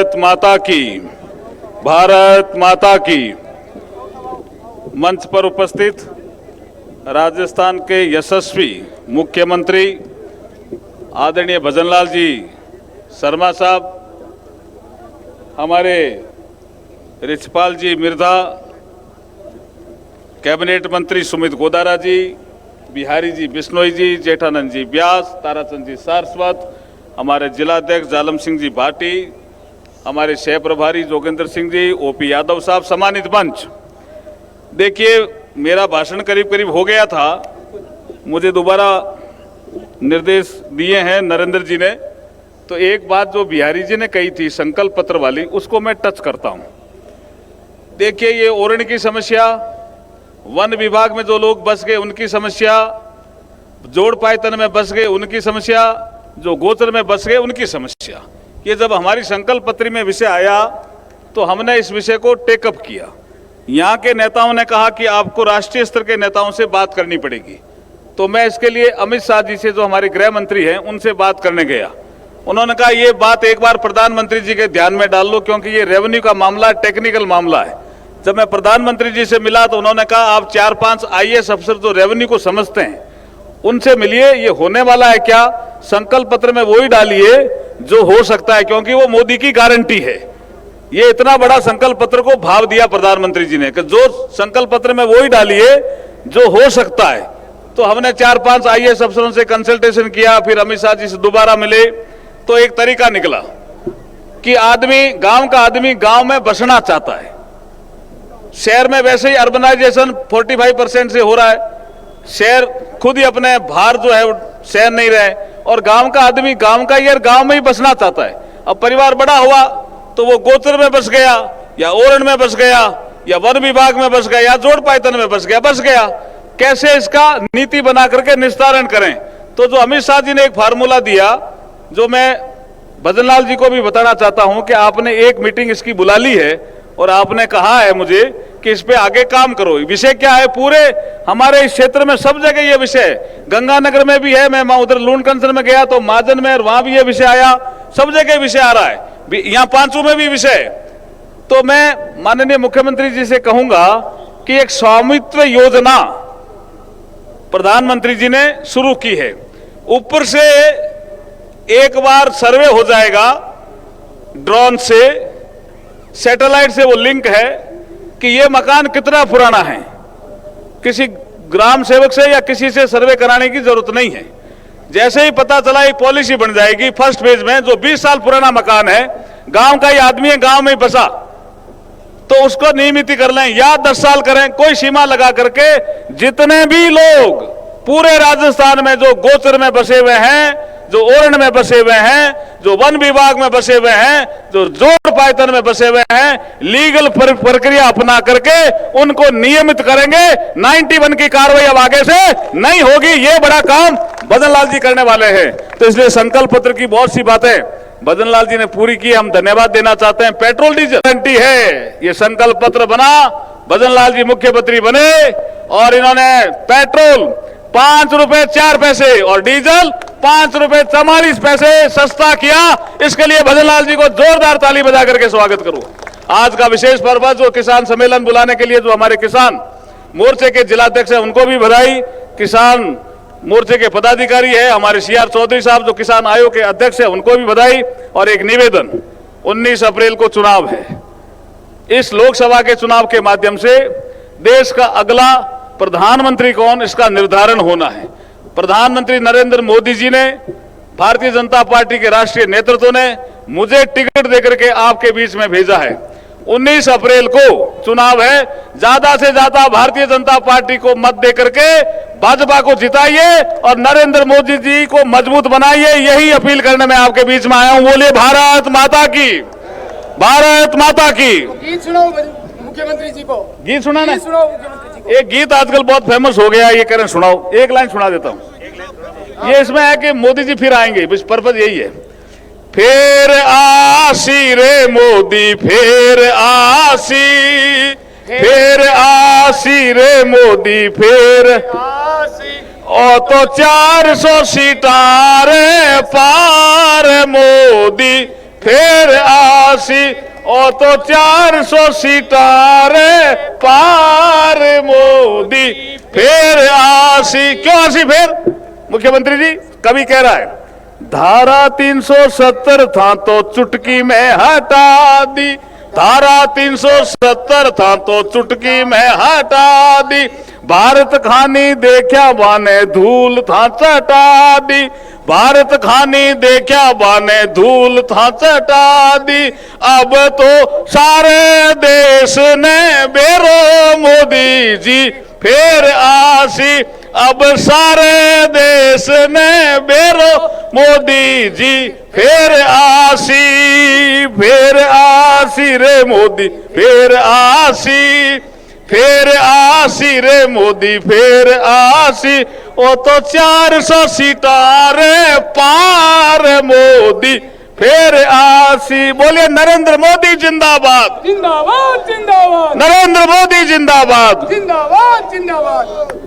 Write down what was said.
भारत माता की, भारत माता की। मंच पर उपस्थित राजस्थान के यशस्वी मुख्यमंत्री आदरणीय भजनलाल जी शर्मा साहब, हमारे रिछपाल जी मिर्धा, कैबिनेट मंत्री सुमित गोदारा जी, बिहारी जी बिश्नोई जी, जेठानंद जी व्यास, ताराचंद जी सारस्वत, हमारे जिलाध्यक्ष जालम सिंह जी भाटी, हमारे सह प्रभारी जोगेंद्र सिंह जी, ओपी यादव साहब, सम्मानित मंच। देखिए, मेरा भाषण करीब करीब हो गया था, मुझे दोबारा निर्देश दिए हैं नरेंद्र जी ने, तो एक बात जो बिहारी जी ने कही थी संकल्प पत्र वाली, उसको मैं टच करता हूं। देखिए, ये ओरण की समस्या, वन विभाग में जो लोग बस गए उनकी समस्या, जोड़ पायतन में बस गए उनकी समस्या, जो गोचर में बस गए उनकी समस्या, ये जब हमारी संकल्प पत्र में विषय आया तो हमने इस विषय को टेकअप किया। यहाँ के नेताओं ने कहा कि आपको राष्ट्रीय स्तर के नेताओं से बात करनी पड़ेगी, तो मैं इसके लिए अमित शाह जी से, जो हमारे गृह मंत्री हैं, उनसे बात करने गया। उन्होंने कहा ये बात एक बार प्रधानमंत्री जी के ध्यान में डाल लो, क्योंकि ये रेवेन्यू का मामला टेक्निकल मामला है। जब मैं प्रधानमंत्री जी से मिला तो उन्होंने कहा आप 4-5 IAS अफसर जो रेवेन्यू को समझते हैं उनसे मिलिए, ये होने वाला है क्या, संकल्प पत्र में वही डालिए जो हो सकता है, क्योंकि वो मोदी की गारंटी है। ये इतना बड़ा संकल्प पत्र को भाव दिया प्रधानमंत्री जी ने कि जो संकल्प पत्र में वही डालिए जो हो सकता है। तो हमने 4-5 IAS अफसरों से कंसल्टेशन किया, फिर अमित शाह जी से दोबारा मिले, तो एक तरीका निकला कि आदमी, गांव का आदमी गांव में बसना चाहता है। शहर में वैसे ही अर्बनाइजेशन 45% से हो रहा है, शहर खुद ही अपने भार जो है सहन नहीं रहे, और गांव का आदमी गांव का यार गांव में ही बसना चाहता है। अब परिवार बड़ा हुआ तो वो गोत्र में बस गया, या ओरण में बस गया, या वन विभाग में बस गया, या जोड़ पायतन में बस गया। कैसे इसका नीति बना करके निस्तारण करें? तो जो अमित शाह जी ने एक फार्मूला दिया, जो मैं भजनलाल जी को भी बताना चाहता हूं कि आपने एक मीटिंग इसकी बुला ली है और आपने कहा है मुझे कि इस पे आगे काम करो। विषय क्या है? पूरे हमारे इस क्षेत्र में सब जगह ये विषय है, गंगानगर में भी है, मैं उधर लूणकंसर में गया तो माजन में, और वहां भी ये विषय आया, सब जगह विषय आ रहा है, यहाँ पांचों में भी विषय है। तो मैं माननीय मुख्यमंत्री जी से कहूंगा कि एक स्वामित्व योजना प्रधानमंत्री जी ने शुरू की है। ऊपर से एक बार सर्वे हो जाएगा ड्रोन से, सैटेलाइट से वो लिंक है कि ये मकान कितना पुराना है। किसी ग्राम सेवक से या किसी से सर्वे कराने की जरूरत नहीं है। जैसे ही पता चला, एक पॉलिसी बन जाएगी फर्स्ट फेज में, जो 20 साल पुराना मकान है, गांव का ही आदमी है, गांव में ही बसा, तो उसको नियमित कर लें या 10 साल करें, कोई सीमा लगा करके जितने भी लोग पूरे राजस्थान में जो गोचर में बसे हुए हैं, जो ओरण में बसे हुए हैं, जो वन विभाग में बसे हुए हैं, जो जोड़ पायतन में बसे हुए हैं, लीगल प्रक्रिया अपना करके उनको नियमित करेंगे। 91 की कार्रवाई अब आगे से नहीं होगी। ये बड़ा काम भजनलाल जी करने वाले हैं। तो इसलिए संकल्प पत्र की बहुत सी बातें भजनलाल जी ने पूरी की, हम धन्यवाद देना चाहते हैं। पेट्रोल डीजल गारंटी है, ये संकल्प पत्र बना, भजनलाल जी मुख्यमंत्री बने और इन्होंने पेट्रोल 5 रुपए 4 पैसे और डीजल 5 रुपए 44 पैसे सस्ता किया। इसके लिए भजनलाल जी को जोरदार ताली बजा करके स्वागत करूं। आज का विशेष पर्व, जो किसान सम्मेलन बुलाने के लिए जो हमारे किसान मोर्चे के जिलाध्यक्ष हैं उनको भी बधाई, किसान मोर्चे के पदाधिकारी है हमारे CR चौधरी साहब जो किसान आयोग के अध्यक्ष है उनको भी बधाई। और एक निवेदन, 19 अप्रैल को चुनाव है। इस लोकसभा के चुनाव के माध्यम से देश का अगला प्रधानमंत्री कौन, इसका निर्धारण होना है। प्रधानमंत्री नरेंद्र मोदी जी ने, भारतीय जनता पार्टी के राष्ट्रीय नेतृत्व ने मुझे टिकट देकर के आपके बीच में भेजा है। 19 अप्रैल को चुनाव है, ज्यादा से ज्यादा भारतीय जनता पार्टी को मत देकर के भाजपा को जिताइए और नरेंद्र मोदी जी को मजबूत बनाइए। यही अपील करने में आपके बीच में आया हूं। बोलिए भारत माता की, भारत माता की। गीत सुनाओ मुख्यमंत्री जी को, गीत सुनाना, सुनाओ मुख्यमंत्री जी को। एक गीत आजकल बहुत फेमस हो गया है, ये करें सुनाओ। एक लाइन सुना देता हूं। ये इसमें है कि मोदी जी फिर आएंगे, बस पर्पज यही है। फिर आसी रे मोदी, फिर आसी, फिर आसी रे मोदी, फिर आसी। ओ तो 400 सीटारे पार मोदी, फिर आसी। आसी ओ तो 400 सीटा रे पार मोदी फिर आसी। क्यों आसी फिर? मुख्यमंत्री जी, कवि कह रहा है धारा 370 था तो चुटकी में हटा दी, धारा 370 था तो चुटकी में हटा दी, भारत खानी देखा बाने धूल था चटा दी, भारत खानी देखा बाने धूल था चटा दी। अब तो सारे देश ने बेरो मोदी जी फिर आसी, अब सारे देश ने बेरो मोदी जी फिर आसी रे मोदी फिर आसी, फिर आसी रे मोदी फिर आसी ओ तो 400 सीटा रे पार मोदी फिर आसी। बोलिए नरेंद्र मोदी जिंदाबाद, जिंदाबाद जिंदाबाद, नरेंद्र मोदी जिंदाबाद। जिंदाबाद जिंदाबाद।